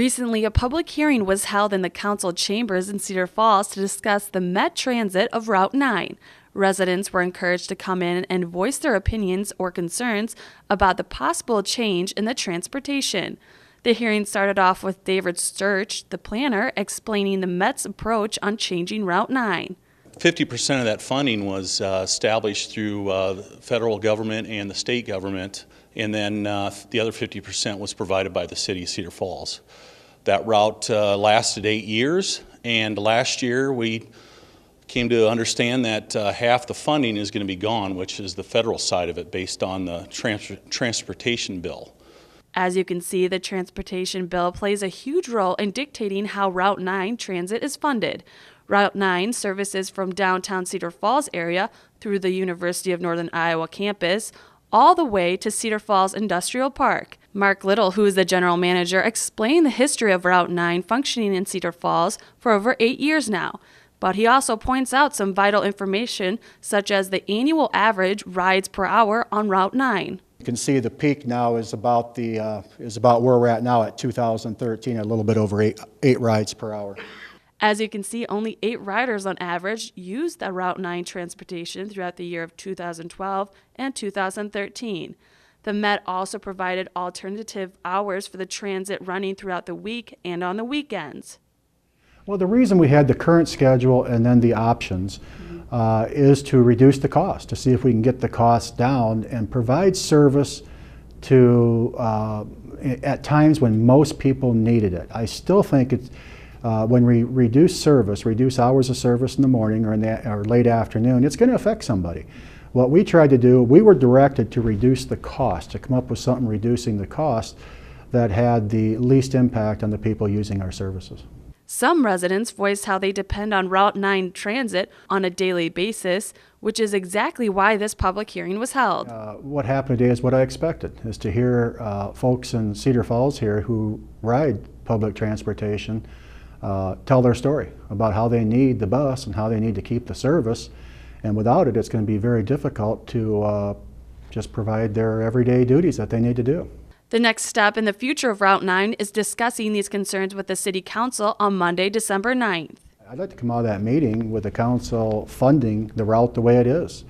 Recently, a public hearing was held in the council chambers in Cedar Falls to discuss the Met Transit of Route 9. Residents were encouraged to come in and voice their opinions or concerns about the possible change in the transportation. The hearing started off with David Sturch, the planner, explaining the Met's approach on changing Route 9. 50% of that funding was established through the federal government and the state government, and then the other 50% was provided by the city of Cedar Falls. That route lasted 8 years, and last year we came to understand that half the funding is going to be gone, which is the federal side of it based on the transportation bill. As you can see, the transportation bill plays a huge role in dictating how Route 9 transit is funded. Route 9 services from downtown Cedar Falls area through the University of Northern Iowa campus, all the way to Cedar Falls Industrial Park. Mark Little, who is the general manager, explained the history of Route 9 functioning in Cedar Falls for over 8 years now. But he also points out some vital information, such as the annual average rides per hour on Route 9. You can see the peak now is about where we're at now at 2013, a little bit over eight rides per hour. As you can see, only 8 riders on average used the Route 9 transportation throughout the year of 2012 and 2013. The Met also provided alternative hours for the transit running throughout the week and on the weekends. Well, the reason we had the current schedule and then the options is to reduce the cost, to see if we can get the cost down and provide service to at times when most people needed it. I still think it's when we reduce hours of service in the morning or late afternoon, it's going to affect somebody. What we tried to do, we were directed to reduce the cost, to come up with something reducing the cost that had the least impact on the people using our services. Some residents voiced how they depend on Route 9 transit on a daily basis, which is exactly why this public hearing was held. What happened today is what I expected, is to hear folks in Cedar Falls here who ride public transportation tell their story about how they need the bus and how they need to keep the service. And without it, it's going to be very difficult to just provide their everyday duties that they need to do. The next step in the future of Route 9 is discussing these concerns with the City Council on Monday, December 9th. I'd like to come out of that meeting with the council funding the route the way it is.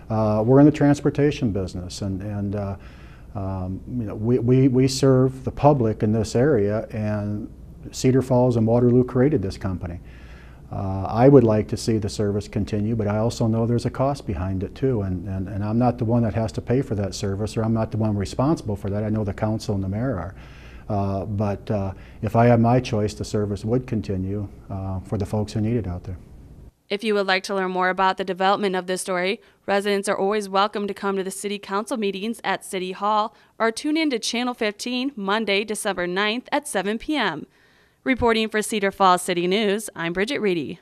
We're in the transportation business, and you know, we serve the public in this area, and Cedar Falls and Waterloo created this company. I would like to see the service continue, but I also know there's a cost behind it too, and I'm not the one that has to pay for that service, or I'm not the one responsible for that. I know the council and the mayor are. But if I had my choice, the service would continue for the folks who need it out there. If you would like to learn more about the development of this story, residents are always welcome to come to the City Council meetings at City Hall or tune in to Channel 15 Monday, December 9th at 7 p.m. Reporting for Cedar Falls City News, I'm Bridget Reedy.